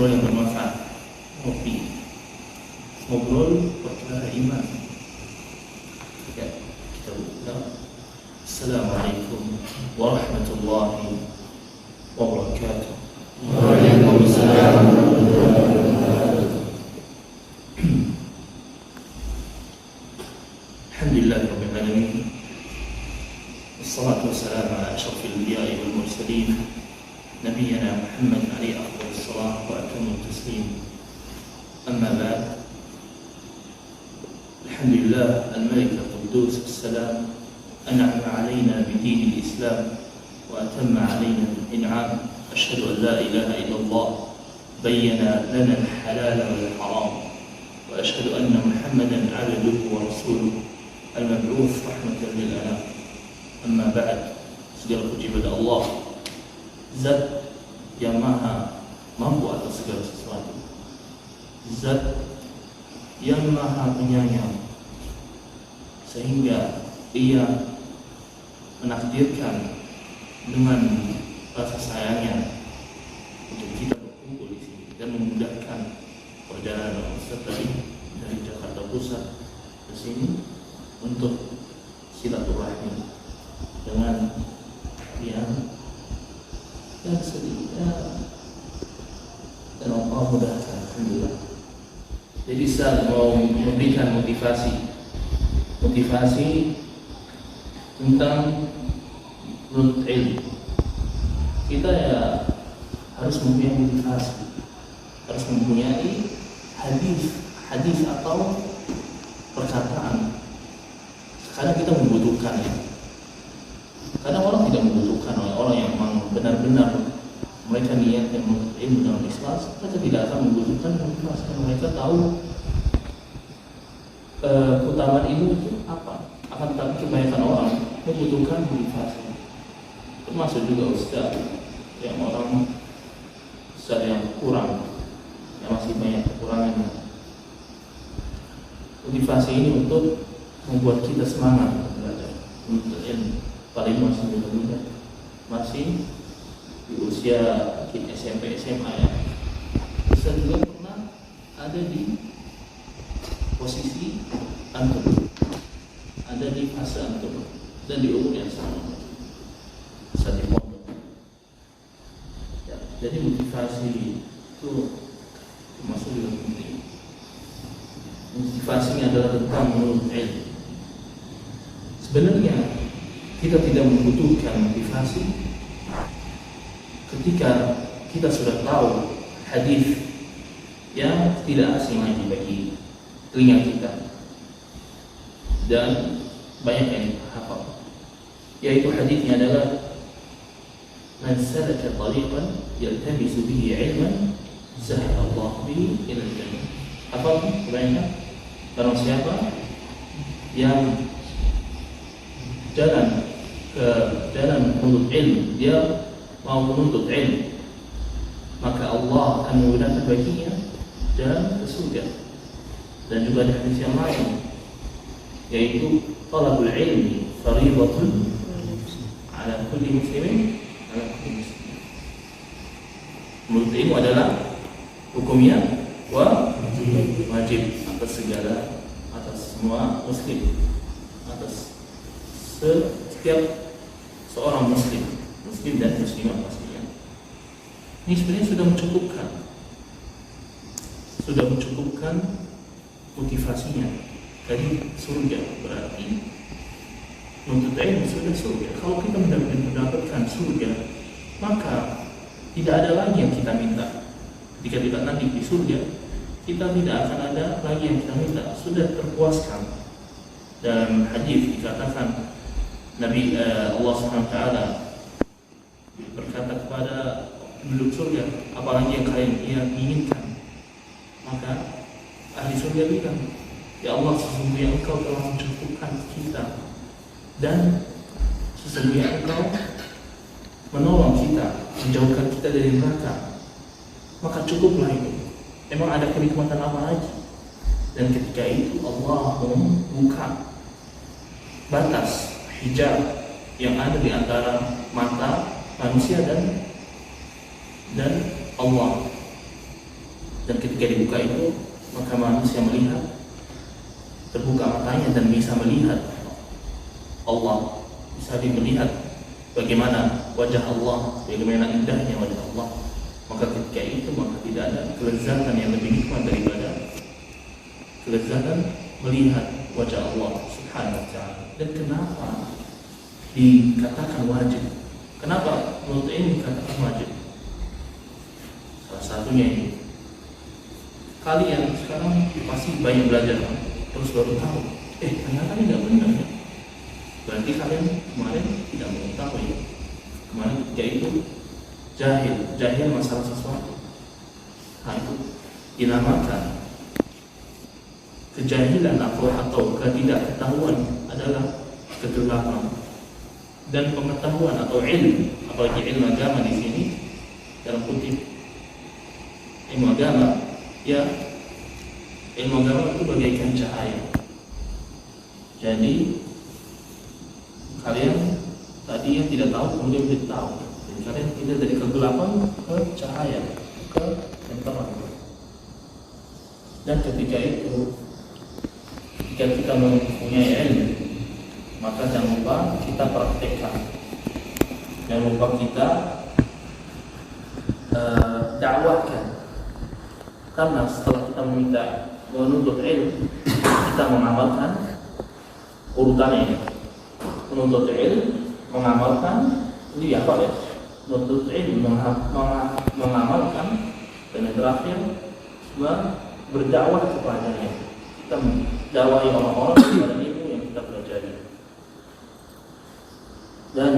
ngobrol yang bermanfaat, ngobrol perkara iman. Ya, kita buka. Assalamualaikum warahmatullahi wabarakatuh. Waalaikumsalam warahmatullahi wabarakatuh. Alhamdulillahirabbil alamin. Wassalatu wassalamu ala asyrafil anbiya'i wal mursalin. Nabiyyina Muhammad alaihi afdhalus salam wa atammu taslim. Amma ba'd. Alhamdulillah al-Malik al-Quddus as-Salam an'ama 'alaina bidin al-Islam wa atamma 'alaina al-in'am. Asyhadu an la ilaha illallah bayyana lana al-halala wal-haram wa asyhadu anna Muhammadan 'abduhu wa rasuluhu al-mab'uts rahmatan lil anam. Amma ba'd. Segala puji pada Allah, Zat yang maha mampu atas segala sesuatu, Zat yang maha penyayang, sehingga Ia menakdirkan dengan rasa sayangnya untuk kita berkumpul di sini dan memudahkan perjalanan Ustaz tadi dari Jakarta Pusat ke sini untuk silaturahmi dengan yang sedih dan Allah mudahkan, alhamdulillah. Jadi saya mau memberikan motivasi tentang menuntut ilmu. Kita ya harus mempunyai motivasi, harus mempunyai hadis atau perkataan. Kadang kita membutuhkan ya. Kadang orang tidak membutuhkan, orang yang memang benar-benar mereka niat yang menuntut ilmu dalam ikhlas, mereka tidak akan membutuhkan motivasi karena mereka tahu keutamaan ilmu itu apa. Akan tetapi kebanyakan orang membutuhkan motivasi, termasuk juga ustaz yang kurang, yang masih banyak kekurangannya. Motivasi ini untuk membuat kita semangat belajar menuntut ilmu. Paling masih muda, masih di usia SMP SMA ya. Saya juga pernah ada di posisi antum, ada di fase antum dan di umur yang sama, saat di pondok. Ya, jadi motivasi itu termasuk juga penting. Motivasinya adalah tentang menuntut ilmu. Sebenarnya kita tidak membutuhkan motivasi ketika kita sudah tahu hadis yang tidak asing lagi bagi telinga kita dan banyak yang hafal, yaitu hadisnya adalah man salaka tariqan yaltamisu bihi ilman sahala Allah bihi ila al-jannah. Apa kebanyakan? Barang siapa yang jalan menuntut ilmu, dia mau menuntut ilmu, maka Allah akan memudahkan baginya jalan ke surga. Dan juga ada hadis yang lain, yaitu talabul ilmi fariidatun ala kulli muslimin. Menuntut ilmu adalah hukumnya wajib atas semua muslim, atas setiap seorang muslim dan muslimah pastinya. Ini sebenarnya sudah mencukupkan motivasinya. Tadi surga berarti menuntut ilmu sudah surga. Kalau kita mendapatkan surga, maka tidak ada lagi yang kita minta. Jika kita nanti di surga, kita tidak akan ada lagi yang kita minta. Sudah terpuaskan. Dalam hadis dikatakan Nabi Allah SWT berkata kepada penduduk surga, apalagi yang kalian inginkan? Maka ahli surga bilang, ya Allah, sesungguhnya Engkau telah mencukupkan kita dan sesungguhnya Engkau menolong kita, menjauhkan kita dari neraka. Maka cukuplah itu. Emang ada kenikmatan apa lagi? Dan ketika itu Allah membuka batas hijab yang ada di antara mata manusia dan Allah. Dan ketika dibuka itu, maka manusia melihat, terbuka matanya dan bisa melihat Allah, bisa melihat bagaimana wajah Allah, bagaimana indahnya wajah Allah. Maka ketika itu maka tidak ada kelezatan yang lebih nikmat daripada kelezatan melihat wajah Allah Subhanahu wa ta'ala. Dan kenapa dikatakan wajib? Kenapa menurut ini dikatakan wajib? Salah satunya ini, kalian sekarang pasti banyak belajar kan? Terus baru tahu, ternyata ini nggak benar ya. Berarti kalian kemarin tidak mengetahui. Kemarin ketika itu jahil masalah sesuatu. Nah itu dinamakan kejahilan atau ketidaktahuan adalah kegelapan. Dan pengetahuan atau ilmu, apalagi ilmu agama di sini dalam kutip ilmu agama, ya ilmu agama itu bagaikan cahaya. Jadi kalian tadi yang tidak tahu kemudian menjadi tahu. Jadi kalian tidak dari kegelapan ke cahaya, ke terang. Dan ketika itu, jika kita mempunyai ilmu, maka jangan lupa kita praktekkan. Jangan lupa kita dakwahkan. Karena setelah kita menuntut ilmu, kita mengamalkan urutannya ini. Menuntut ilmu, mengamalkan, ini apa ya? Menuntut ilmu, mengamalkan, dan yang terakhir berdakwah kepadanya. Kita mendakwahi orang-orang kepada ilmu yang kita pelajari. Dan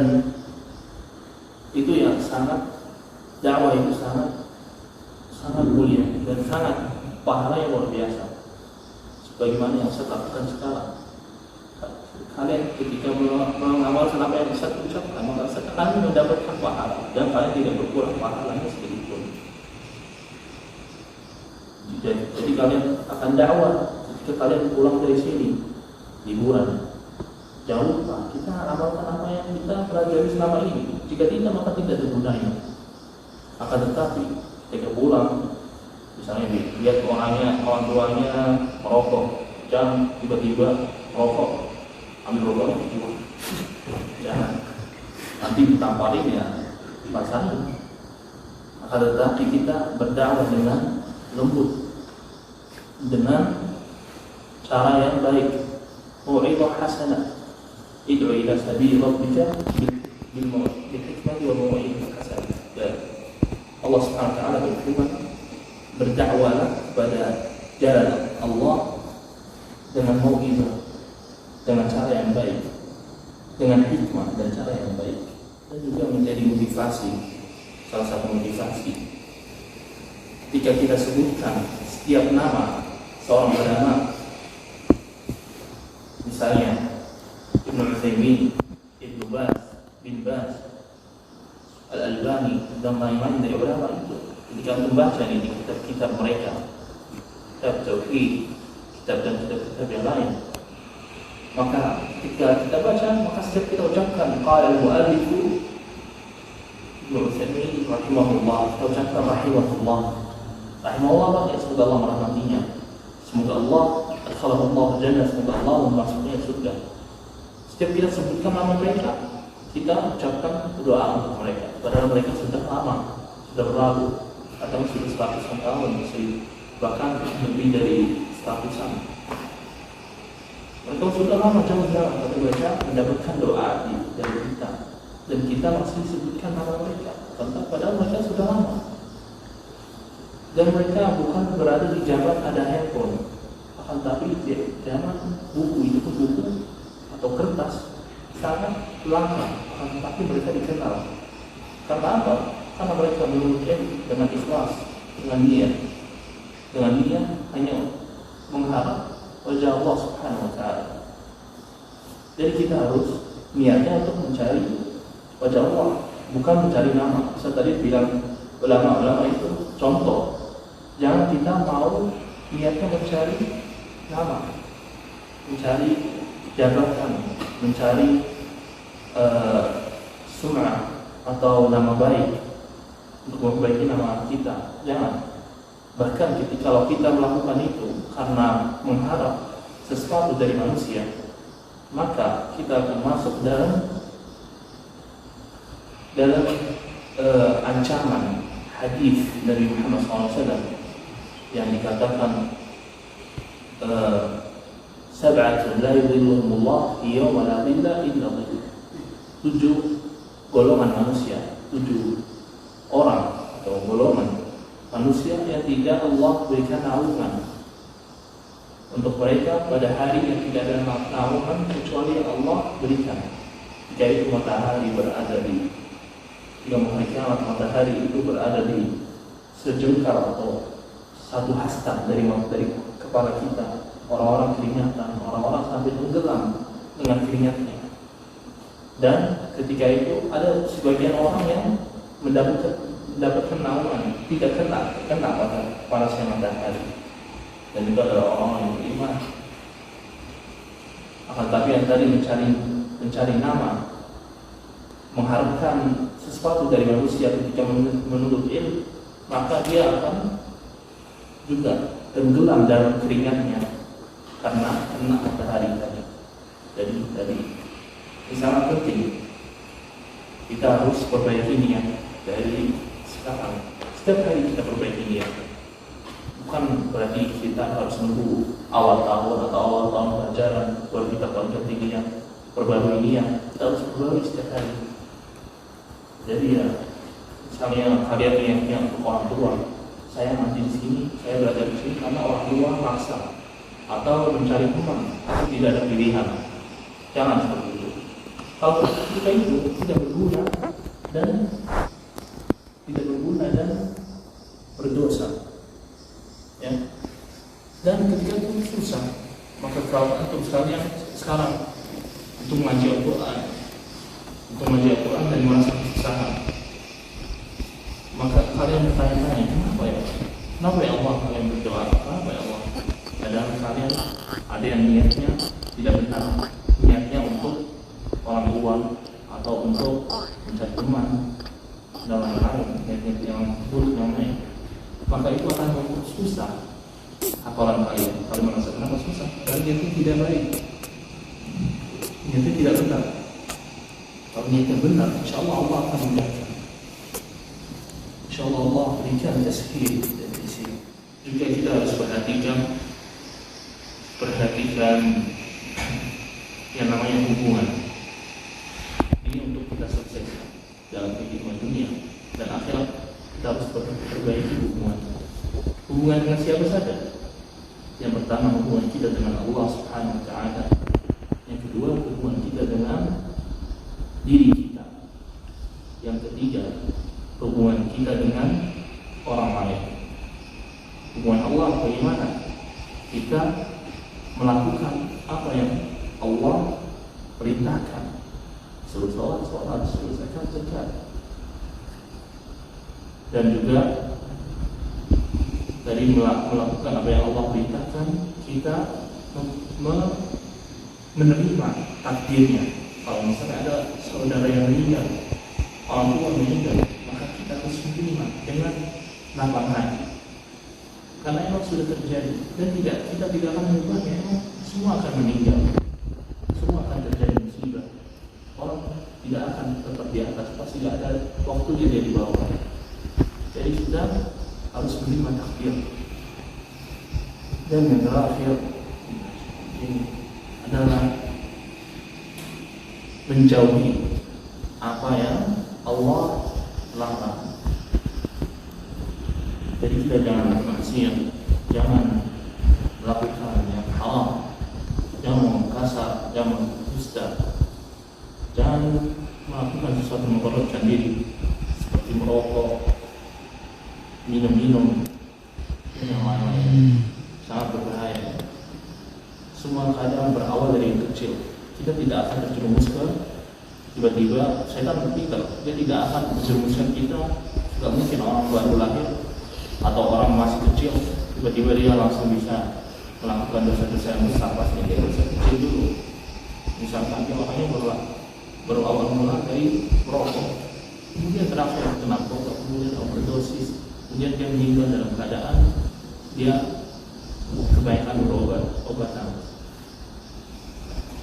itu yang dakwah itu sangat mulia dan sangat pahala yang luar biasa. Sebagaimana yang saya katakan sekarang, kalian ketika mengamalkan apa yang saya ucapkan, maka kalian mendapatkan pahala dan kalian tidak berkurang pahalanya sedikit pun. Jadi kalian akan dakwah ketika kalian pulang dari sini liburan. Jangan lupa kita amalkan apa yang kita pelajari selama ini. Jika tidak, maka tidak ada gunanya. Akan tetapi ketika pulang, misalnya lihat orang tuanya merokok, jangan tiba-tiba merokok, ambil rokok, jangan. Nanti ditamparin ya, dipasarin. Akan tetapi kita berdakwah dengan lembut, dengan cara yang baik. Mau'izah hasanah. Id'u ila sabili rabbika bil hikmati wal mau'izah hasanah. Allah Subhanahu wa taala berfirman, berdakwahlah kepada jalan Allah dengan mau'izah, dengan cara yang baik, dengan hikmah dan cara yang baik. Dan juga menjadi motivasi, salah satu motivasi. Ketika kita sebutkan setiap nama seorang ulama, misalnya Ibnu Utsaimin, Ibnu Baz, bin Baz, Al-Albani, dan lain-lain dari ulama itu, ketika membaca ini kitab-kitab mereka, kitab tauhid, kitab yang lain, maka ketika kita baca, maka setiap kita ucapkan qala al-mu'allif Ibnu Utsaimin rahimahullah, kita ucapkan rahimahullah. Rahimahullah, ya semoga Allah merahmatinya, semoga Allah adkhalahullah jannah, semoga Allah memasukkannya surga. Setiap kita sebutkan nama mereka, kita ucapkan doa untuk mereka, padahal mereka sudah lama, sudah berlalu, atau sudah 100 tahun, bahkan lebih dari 100-an. Mereka sudah lama jauh-jauh, tapi mereka mendapatkan doa dari kita, dan kita masih disebutkan nama mereka, padahal mereka sudah lama. Dan mereka bukan berada di zaman ada handphone, akan tapi di zaman buku, itu pun buku atau kertas sangat lama, akan tetapi mereka dikenal. Karena apa? Karena mereka menuntut dengan ikhlas, dengan niat hanya mengharap wajah Allah Subhanahu wa ta'ala. Jadi kita harus niatnya untuk mencari wajah Allah, bukan mencari nama. Saya tadi bilang ulama-ulama itu contoh. Jangan kita mau niatnya mencari nama, mencari jabatan, mencari sum'ah atau nama baik untuk memperbaiki nama kita. Jangan. Bahkan kalau kita melakukan itu karena mengharap sesuatu dari manusia, maka kita akan masuk dalam ancaman hadis Nabi Muhammad SAW yang dikatakan sab'atun la yudhilluhumullah fi yawma la dhilla illa dhilluh. 7 golongan manusia, 7 orang atau golongan manusia yang tidak Allah berikan naungan untuk mereka pada hari yang tidak ada naungan kecuali yang Allah berikan. Jika itu matahari berada di hari kiamat, matahari itu berada di sejengkal atau satu hasta dari kepala kita, orang-orang keringatan, orang-orang sampai tenggelam dengan keringatnya. Dan ketika itu ada sebagian orang yang mendapatkan naungan, tidak kena pada panasnya matahari, dan itu adalah orang yang beriman. Akan tapi yang tadi mencari nama, mengharapkan sesuatu dari manusia ketika menuntut ilmu, maka dia akan juga tenggelam dalam keringatnya karena kena matahari tadi. Jadi ini sangat penting. Kita harus perbaiki niat dari sekarang. Setiap hari kita perbaiki niat. Bukan berarti kita harus menunggu awal tahun atau awal tahun pelajaran baru kita ganti niat, perbarui niat. Kita harus perbarui setiap hari. Jadi ya, misalnya kalian yang untuk orang tua, saya nanti di sini, saya belajar di sini karena orang tua maksa atau mencari teman, atau tidak ada pilihan. Jangan seperti itu. Kalau kita itu tidak berguna dan berdosa, ya. Dan ketika itu susah, maka kalau antum sekalian sekarang untuk mengaji Al-Quran, dan merasa kesusahan, maka kalian bertanya-tanya, kenapa ya Allah kalian berdoa? Kenapa ya Allah? Padahal kalian ada yang niatnya tidak benar, niatnya untuk orang tua atau untuk mencari teman dan lain-lain, niat yang buruk namanya, maka itu akan membuat susah hafalan kalian. Kalian merasa kenapa susah? Karena niatnya tidak baik, niatnya tidak benar. Kalau niatnya benar, insya Allah Allah akan memudahkan. Insya Allah Allah berikan tazkir dan isi. Juga kita harus perhatikan yang namanya hubungan. Ini untuk kita sukses dalam kehidupan dunia dan akhirat. Kita harus perbaiki hubungan dengan siapa saja. Yang pertama, hubungan kita dengan Allah Subhanahu wa Ta'ala. Yang kedua, hubungan kita dengan diri kita. Yang ketiga, hubungan kita dengan orang lain. Hubungan Allah bagaimana? Kita melakukan apa yang Allah perintahkan. Suruh sholat, suruh zakat. Dan juga dari melakukan apa yang Allah perintahkan, kita menerima takdirnya. Kalau misalnya ada saudara yang meninggal, orang tua meninggal, maka kita harus menerima dengan lapang hati. Karena emang sudah terjadi dan kita tidak akan mengubahnya. Emang semua akan meninggal, semua akan terjadi musibah. Orang tidak akan tetap di atas, pasti tidak ada waktunya dia di bawah. Jadi kita harus menerima takdir. Dan yang terakhir ini adalah menjauhi apa yang Allah larang. Jadi kita jangan maksiat, jangan melakukan yang haram, jangan kasar, jangan dusta, jangan melakukan sesuatu memperolehkan diri seperti merokok, minum dan yang lain-lain. Sangat berbahaya. Semua keadaan berawal dari yang kecil. Kita tidak akan terjerumus ke tiba-tiba setan berpikir, dia tidak akan menjerumuskan kita. Tidak mungkin orang baru lahir atau orang masih kecil tiba-tiba dia langsung bisa melakukan dosa-dosa yang besar. Pasti dia dosa kecil dulu. Misalkan dia makanya baru awal mula dari merokok, kemudian terakhir kena narkoba, kemudian overdosis, kemudian dia meninggal dalam keadaan dia kebanyakan berobatan.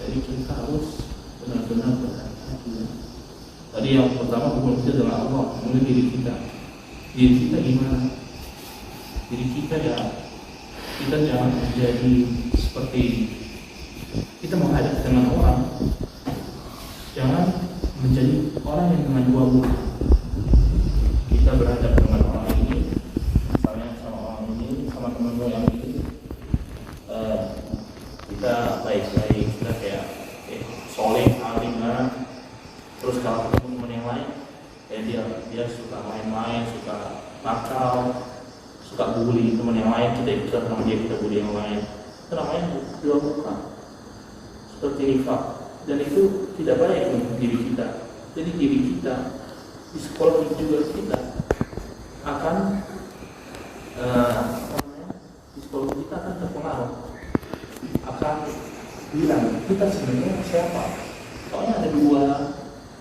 Jadi kita harus benar-benar berhati-hati. Tadi yang pertama hubungan kita dengan Allah, mengenai diri kita. Diri kita gimana? Diri kita ya, kita jangan menjadi seperti kita menghadap dengan orang. Jangan menjadi orang yang dengan dua muka. Kita berhadap dengan orang ini, misalnya sama orang ini, sama teman yang ini, kita baik-baik, kita kayak soleh, alim, terus kalau ketemu teman yang lain, dia suka main-main, suka nakal, suka bully teman yang lain, kita ikut sama dia, kita bully yang lain. Itu namanya dua muka, seperti nifaq, dan itu tidak baik untuk diri kita. Jadi diri kita di sekolah juga kita akan di sekolah kita akan terpengaruh, akan bilang kita sebenarnya siapa. Soalnya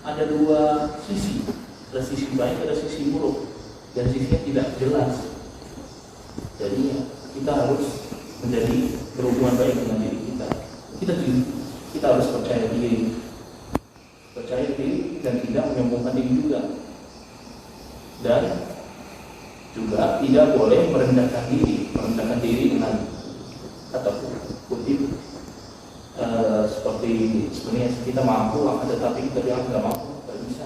ada dua sisi, ada sisi baik, ada sisi buruk, dan sisinya tidak jelas. Jadi kita harus menjadi berhubungan baik dengan diri kita. Kita harus percaya diri dan tidak menyombongkan diri juga, dan juga tidak boleh merendahkan diri dengan kata kutip seperti sebenarnya kita mampu, akan tetapi kita bilang nggak mampu, nggak bisa.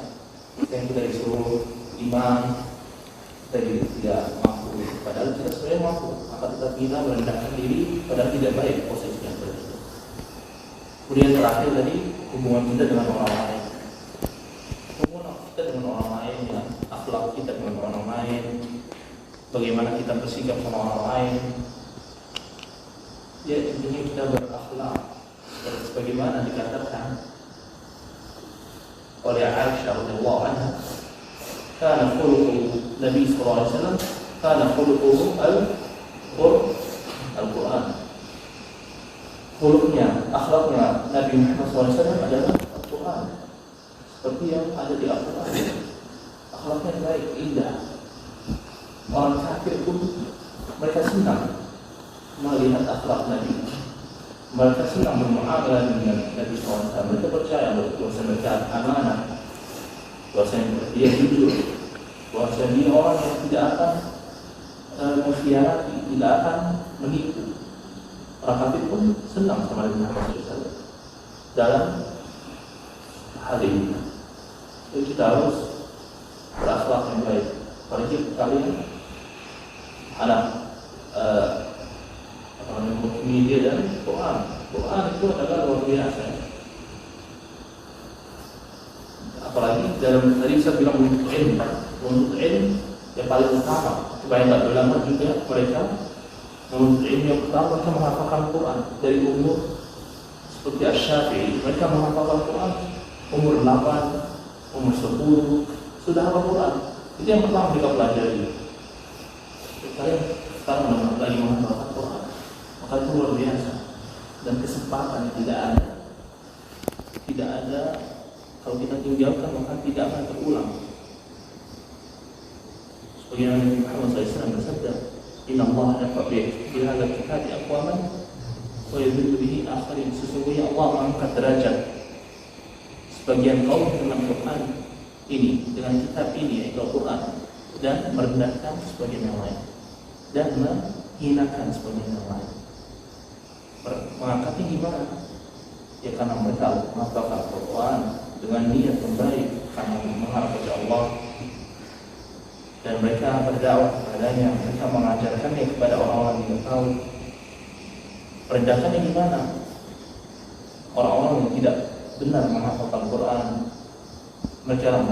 Yang kita disuruh iman, kita tidak mampu, padahal kita sebenarnya mampu, akan tetapi kita merendahkan diri, padahal tidak baik posisinya seperti itu. Kemudian terakhir tadi hubungan kita dengan orang lain, hubungan kita dengan orang lain, ya, akhlak kita dengan orang lain, bagaimana kita bersikap sama orang lain. Ya, intinya kita berakhlak sebagaimana dikatakan oleh Aisyah radhiyallahu anha, kana khuluqu Nabi sallallahu alaihi wasallam kana khuluquhu al-Qur'an. Khuluqnya, akhlaknya Nabi Muhammad SAW adalah Al-Quran, seperti yang ada di Al-Quran. Akhlaknya baik, indah. Orang kafir pun mereka senang melihat akhlak Nabi. Mereka senang bermuamalah dengan Nabi SAW. Mereka percaya bahwa mereka amanah, bahwa dia jujur, bahwa dia orang yang tidak akan mengkhianati, tidak akan menipu. Orang kafir pun senang sama Nabi Muhammad SAW dalam hal ini. Jadi kita harus berakhlak yang baik. Apalagi kalian anak media dan Quran itu adalah luar biasa. Apalagi dalam tadi saya bilang untuk ilmu yang paling utama. Supaya tak berlama juga mereka menuntut ilmu yang pertama, mereka menghafalkan Quran dari umur seperti Asy-Syafi'i. Mereka menghafalkan Quran umur 8, umur 10 sudah hafal Quran. Itu yang pertama mereka pelajari. Kalian sekarang lagi menghafalkan Quran, maka itu luar biasa. Dan kesempatan tidak ada kalau kita tinggalkan, maka tidak akan terulang. Sebagaimana Nabi Muhammad SAW bersabda, Inna Allah nafa bihadal kitab aqwaman wa yudhillu bihi akharin. Sesungguhnya Allah mengangkat derajat sebagian kaum dengan Quran ini, dengan kitab ini yaitu Al-Quran, dan merendahkan sebagian yang lain dan menghinakan sebagian yang lain. Mengangkatnya gimana? Ya karena mereka menghafalkan Al-Quran dengan niat yang baik, karena mengharap kepada Allah, dan mereka berdakwah kepadanya, mereka mengajarkannya kepada orang-orang yang tahu. Merendahkannya gimana? Orang-orang yang tidak benar menghafalkan Al-Quran, mereka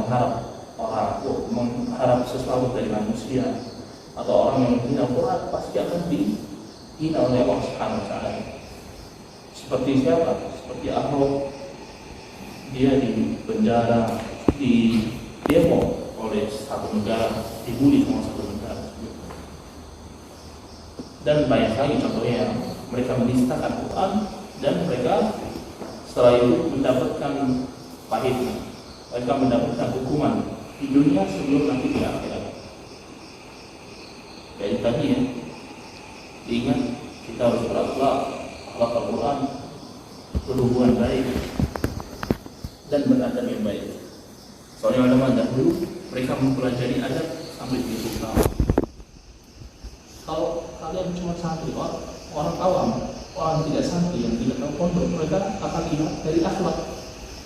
mengharap sesuatu dari manusia, atau orang yang menghina Al-Quran pasti akan dihina oleh Allah Subhanahu wa Ta'ala. Seperti siapa? Seperti Ahok, dia di penjara, di demo oleh satu negara, dibully sama satu negara. Dan banyak lagi contohnya, mereka menistakan Quran dan mereka setelah itu mendapatkan pahitnya. Mereka mendapatkan hukuman di dunia sebelum nanti di akhirat. Jadi tadi ya, Al-Quran, berhubungan baik dan beradab yang baik. Soalnya ulama dahulu mereka mempelajari adab sampai 30 tahun. Kalau kalian cuma santri, orang awam, orang tidak santri yang tidak tahu pondok, mereka akan lihat dari akhlak.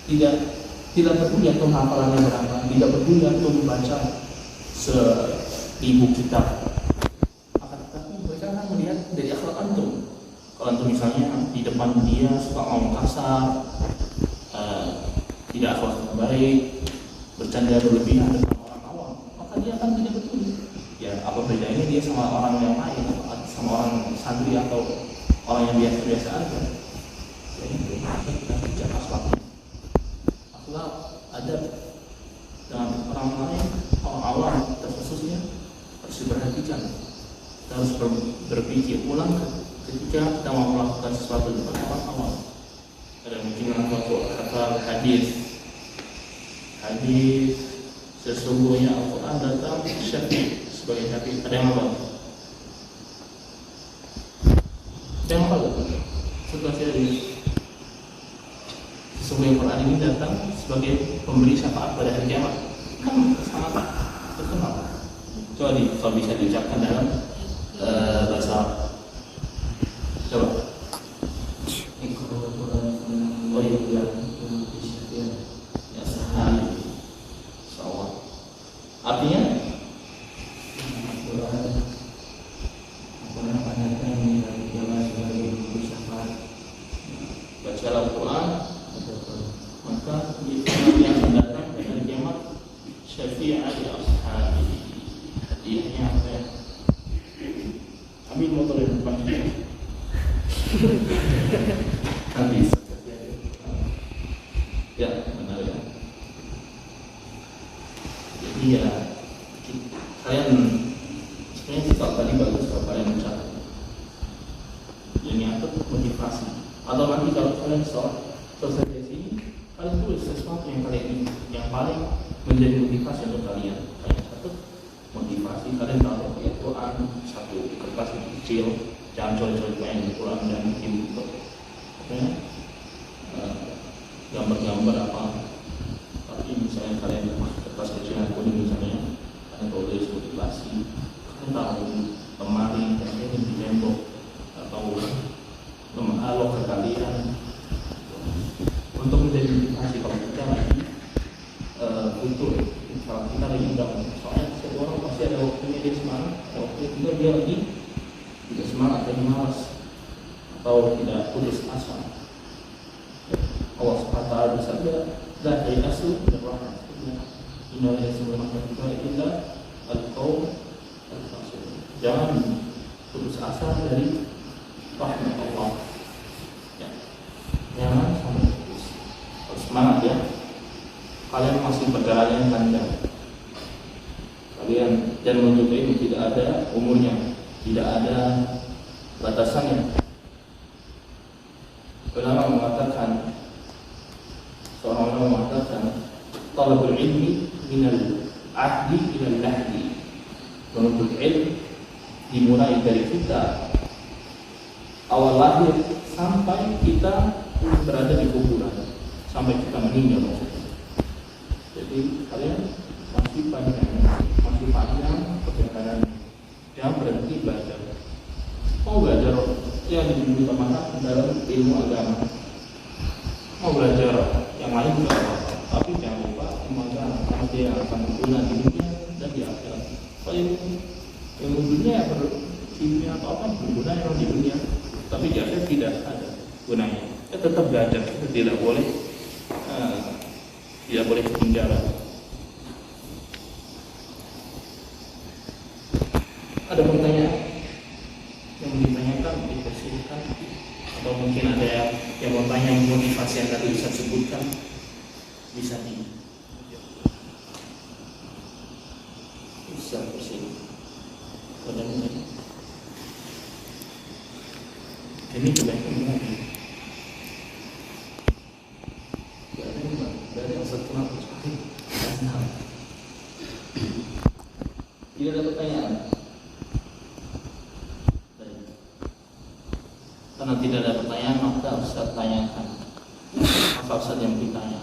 Tidak peduli antum hafalannya berapa, tidak peduli antum membaca 1000 kitab. Tapi mereka akan melihat dari akhlak antum. Kalau antum misalnya di depan dia suka ngomong kasar, tidak akhlak baik, bercanda berlebihan dengan orang awam, maka dia akan tidak peduli. Ya, apa bedanya dia sama orang yang lain, sama orang santri atau orang yang biasa-biasa aja? Jadi kita akhlak ada dengan orang lain, orang awam khususnya harus diperhatikan. Kita harus berpikir ulang ketika kita mau melakukan sesuatu dengan orang awam. Ada mungkin kata hadis sesungguhnya Al-Quran datang syafi' sebagai syafi'. Ada yang apa? Ada yang apa? Setelah saya sesungguhnya Al-Quran ini datang sebagai pemberi syafaat pada hari kiamat. Kan sangat terkenal. Coba kalau bisa diucapkan dalam bahasa Arab. Coba. Oh iya. Ya sahih. Sawah. Artinya baca Al-Quran, maka yang mendatang dari kiamat syafi'i ashabi. Hadiahnya apa ya? Ambil motor yang depan kita. Habis. Ya, benar ya. Jadi ya, kalian sebenarnya sikap tadi bagus kalau kalian mencatat. Ini untuk motivasi. Atau nanti kalau kalian selesai dari sini, kalian tulis sesuatu yang kalian ingin, yang paling menjadi motivasi untuk kalian. Kalian catat motivasi kalian taruh di Quran, satu kertas yang kecil, jangan coret-coret main di Quran dan bikin gambar-gambar apa. Tapi misalnya kalian kertas kecil yang kuning misalnya, kalian tulis motivasi, kalian taruh lemari, kalian di tembok atau alok ke kalian untuk menjadi motivasi kalau kita lagi butuh. Kalau kita lagi undang, soalnya setiap orang pasti ada waktunya dia semangat, ada waktu juga dia lagi tidak semangat dan malas atau tidak putus asa. Allah SWT bersabda, "La ya'isu min rahmatillah, inna la ya'isu min rahmatillah illa al-qaum al-fasiqun." Jangan putus asa dari rahmat Allah. Ya. Jangan sampai putus. Harus semangat ya. Kalian masih perjalanan panjang. Kalian dan menuntut ilmu tidak ada umurnya, tidak ada batasannya. Ulama mengatakan, seorang ulama mengatakan, talabul ilmi minal ahdi ilal lahdi. Menuntut ilmu dimulai dari kita awal lahir sampai kita berada di kuburan, sampai kita meninggal maksudnya. Jadi kalian masih panjang perjalanan, jangan berhenti belajar. Mau belajar yang dibutuhkan mana dalam ilmu agama, mau belajar yang lain juga apa-apa, tapi jangan lupa ilmu agama karena dia akan berguna di dunia dan di akhirat. Kalau ilmu dunia kimia atau apa berguna yang di dunia, tapi di akhirat tidak ada gunanya. Kita tetap belajar, kita tidak boleh ketinggalan. Ada pertanyaan yang ditanyakan, dipersilakan, atau mungkin ada yang mau tanya motivasi yang tadi bisa sebutkan, bisa persilakan. Ini kebaikan lagi. Dari yang setelah tidak ada pertanyaan. Tenang. Karena tidak ada pertanyaan, maka Ustaz tanyakan. Maka Ustaz yang ditanya.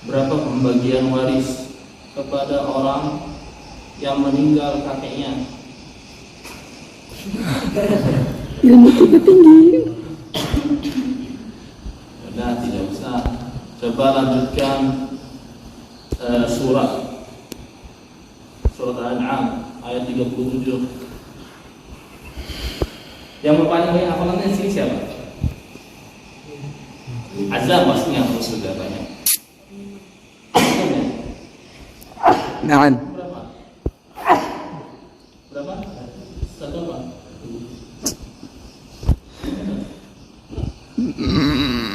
Berapa pembagian waris kepada orang yang meninggal kakeknya? Ilmu kita tinggi. Sudah, tidak usah. Coba lanjutkan surat Al-An'am ayat 37. Yang paling banyak hafalannya sini siapa? Azam pastinya harus sudah banyak. Naam. Berapa? Satu apa?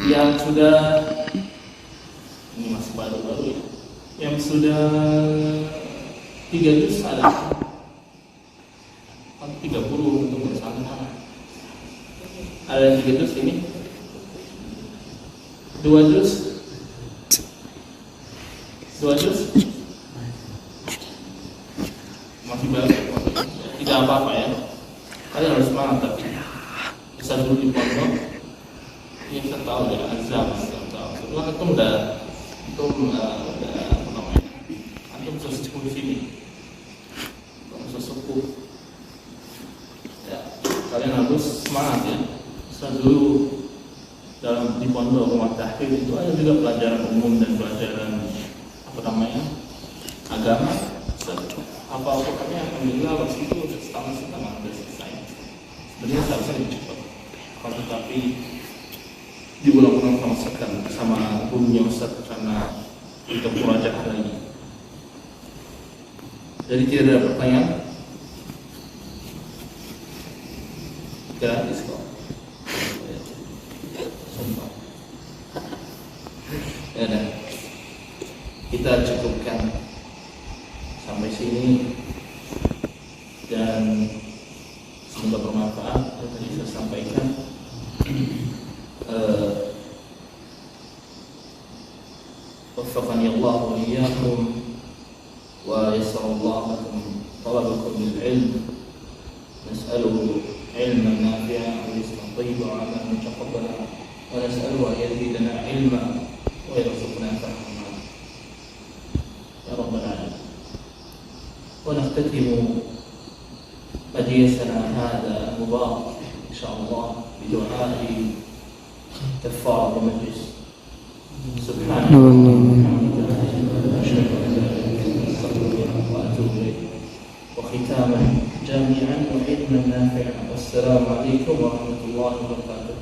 Yang sudah, ini masih baru-baru ya. Yang sudah 3 juz ada 30 untuk bersama. Ada 3 juz ini. 2 juz. 2 juz. Masih baru. Tidak apa-apa ya. Kalian harus semangat tapi bisa dulu di pondok. Ini kita tahu ya, azam tahu. Setelah itu udah apa namanya? Antum sesepuh di sini. Sesepuh. Ya, kalian harus semangat ya. Bisa dulu dalam di pondok rumah tahfidz itu ada juga pelajaran umum dan pelajaran apa namanya? Agama. Apa kami alhamdulillah waktu itu setahun udah selesai. Sebenarnya seharusnya lebih cepat. Kalau tetapi diulang-ulang sama gurunya Ustaz karena kita murajaah lagi. Jadi tidak ada pertanyaan. Gratis kok. Ya dah. Kita cukupkan sampai sini dan semoga bermanfaat yang tadi saya sampaikan. وفقني الله وإياكم ويسر الله لكم طلبكم للعلم نسأله علما نافعا ورزقا طيبا وعملا متقبلا ونسأله أن يزيدنا علما ويرزقنا فهما يا رب العالمين. ونختتم مجلسنا هذا المبارك إن شاء الله بدعاء كفارة المجلس. سبحانك اللهم وبحمدك أشهد أن لا إله إلا أنت أستغفرك وأتوب إليك. وختاما جامعا وعلما نافعا والسلام عليكم ورحمة الله وبركاته.